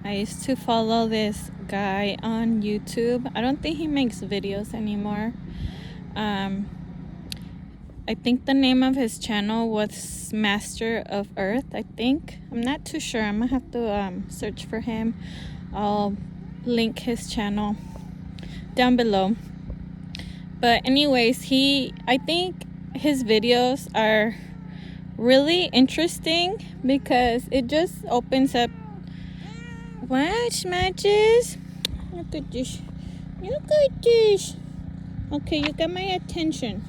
I used to follow this guy on YouTube. I don't think he makes videos anymore. Um, I think the name of his channel was Master of Earth, I think. I'm not too sure. I'm gonna have to search for him. I'll link his channel down below. But anyways, I think his videos are really interesting because it just opens up. Watch, Matches. Look at this. Look at this. Okay, you got my attention.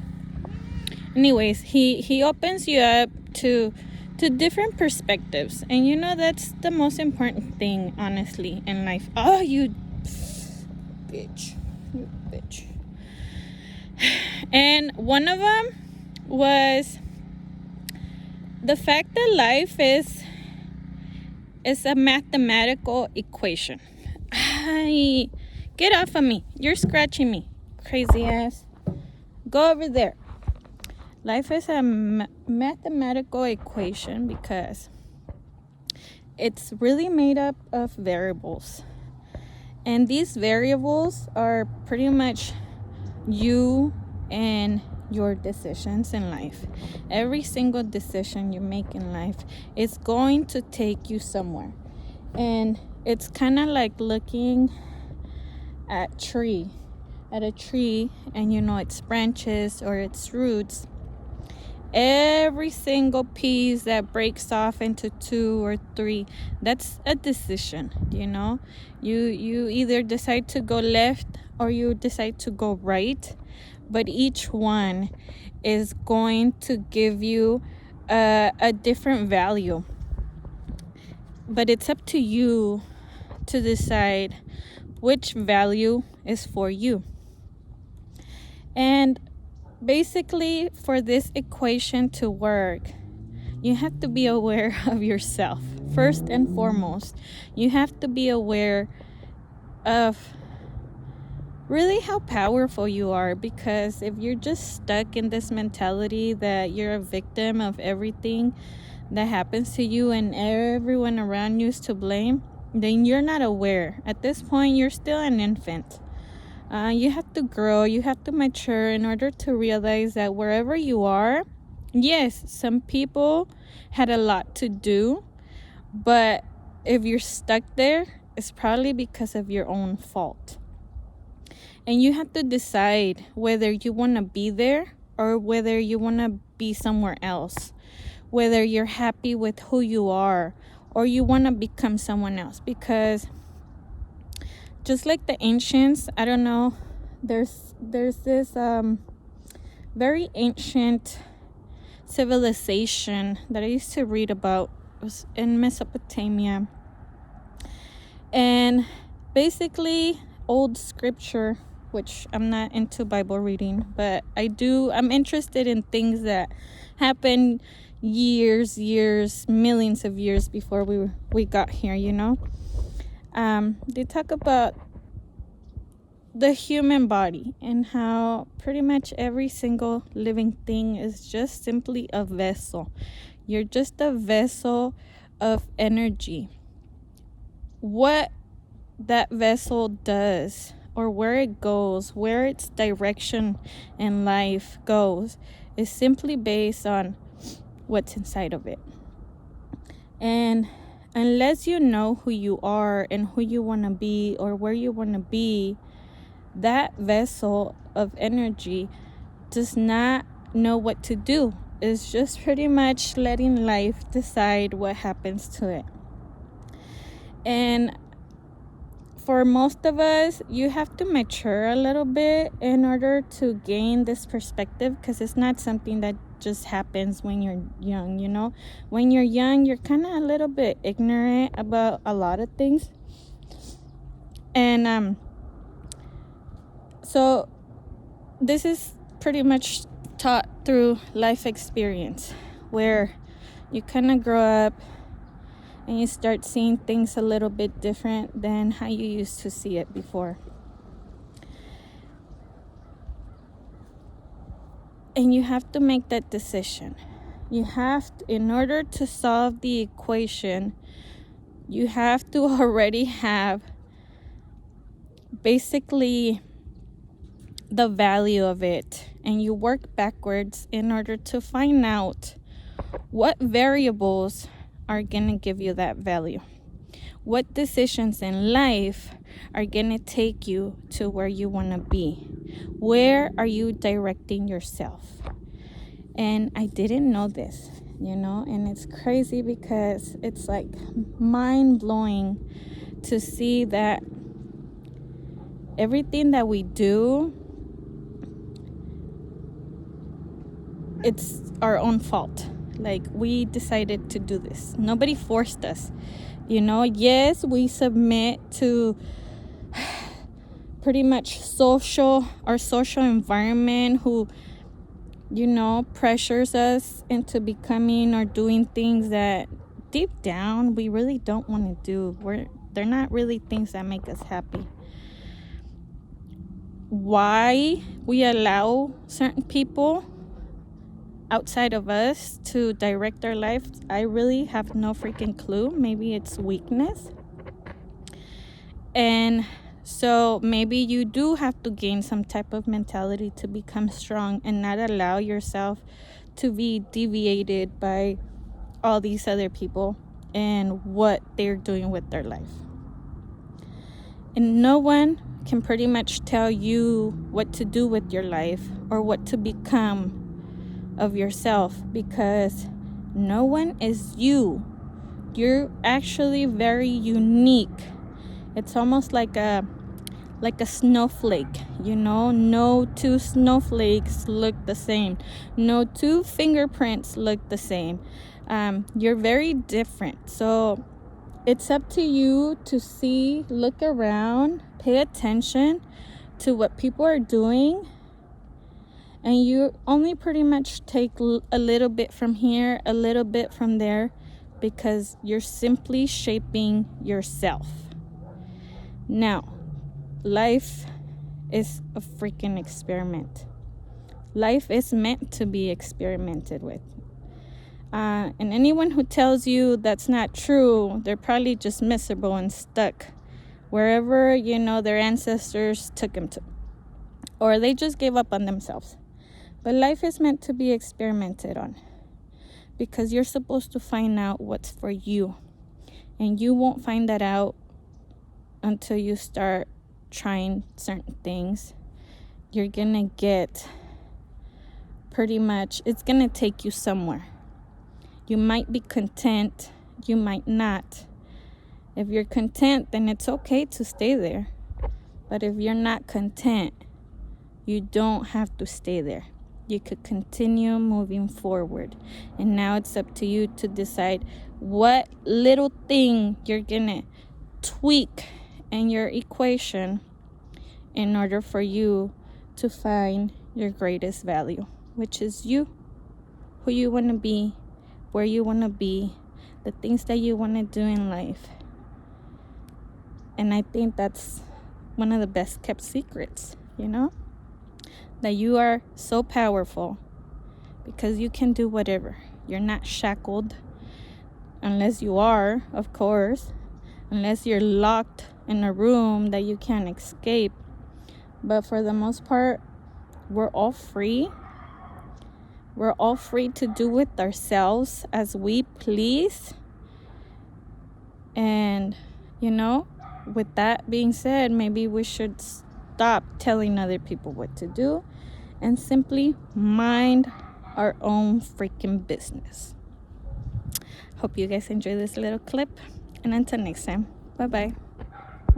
Anyways, he opens you up to different perspectives, and you know that's the most important thing, honestly, in life. Oh, you bitch. You bitch. And one of them was the fact that life is a mathematical equation. Get off of me. You're scratching me, crazy ass. Go over there. Life is a mathematical equation because it's really made up of variables. And these variables are pretty much you and your decisions in life. Every single decision you make in life is going to take you somewhere. And it's kind of like looking at a tree, and you know its branches or its roots. Every single piece that breaks off into 2 or 3, that's a decision. You either decide to go left or you decide to go right, but each one is going to give you a different value. But it's up to you to decide which value is for you. And basically, for this equation to work, you have to be aware of yourself. First and foremost, you have to be aware of really how powerful you are, because if you're just stuck in this mentality that you're a victim of everything that happens to you and everyone around you is to blame, then you're not aware. At this point, you're still an infant. You have to grow, you have to mature in order to realize that wherever you are, yes, some people had a lot to do, but if you're stuck there, it's probably because of your own fault. And you have to decide whether you want to be there or whether you want to be somewhere else, whether you're happy with who you are or you want to become someone else. Because just like the ancients, I don't know, there's this very ancient civilization that I used to read about. It was in Mesopotamia, and basically old scripture, which I'm not into Bible reading, but I'm interested in things that happened years, millions of years before we got here, They talk about the human body and how pretty much every single living thing is just simply a vessel. You're just a vessel of energy. What that vessel does, or where it goes, where its direction in life goes, is simply based on what's inside of it. And unless you know who you are and who you want to be or where you want to be, that vessel of energy does not know what to do. It's just pretty much letting life decide what happens to it. And for most of us, you have to mature a little bit in order to gain this perspective, because it's not something that just happens when you're young. When you're young, you're kind of a little bit ignorant about a lot of things. And so this is pretty much taught through life experience, where you kind of grow up and you start seeing things a little bit different than how you used to see it before. And you have to make that decision. You have to, in order to solve the equation, You have to already have basically the value of it, and you work backwards in order to find out what variables are going to give you that value. What decisions in life are going to take you to where you want to be? Where are you directing yourself? And I didn't know this, and it's crazy because it's like mind-blowing to see that everything that we do, it's our own fault. Like, we decided to do this. Nobody forced us. Yes, we submit to pretty much our social environment who, pressures us into becoming or doing things that deep down we really don't want to do. They're not really things that make us happy. Why we allow certain people outside of us to direct our life, I really have no freaking clue. Maybe it's weakness. And so maybe you do have to gain some type of mentality to become strong and not allow yourself to be deviated by all these other people and what they're doing with their life. And no one can pretty much tell you what to do with your life or what to become of yourself, because no one is you. You're actually very unique. It's almost like a snowflake, no two snowflakes look the same. No two fingerprints look the same. You're very different. So it's up to you to see, look around, pay attention to what people are doing, and you only pretty much take a little bit from here, a little bit from there, because you're simply shaping yourself. Now, life is a freaking experiment. Life is meant to be experimented with. And anyone who tells you that's not true, they're probably just miserable and stuck wherever, their ancestors took them to. Or they just gave up on themselves. But life is meant to be experimented on, because you're supposed to find out what's for you. And you won't find that out until you start trying certain things. You're going to get pretty much, it's going to take you somewhere. You might be content, you might not. If you're content, then it's okay to stay there. But if you're not content, you don't have to stay there. You could continue moving forward. And now it's up to you to decide what little thing you're going to tweak in your equation in order for you to find your greatest value, which is you, who you want to be, where you want to be, the things that you want to do in life. And I think that's one of the best kept secrets, that you are so powerful because you can do whatever. You're not shackled, unless you are, of course, unless you're locked in a room that you can't escape. But for the most part, we're all free. We're all free to do with ourselves as we please. And, with that being said, maybe we should stop telling other people what to do and simply mind our own freaking business. Hope you guys enjoy this little clip. And until next time, bye-bye.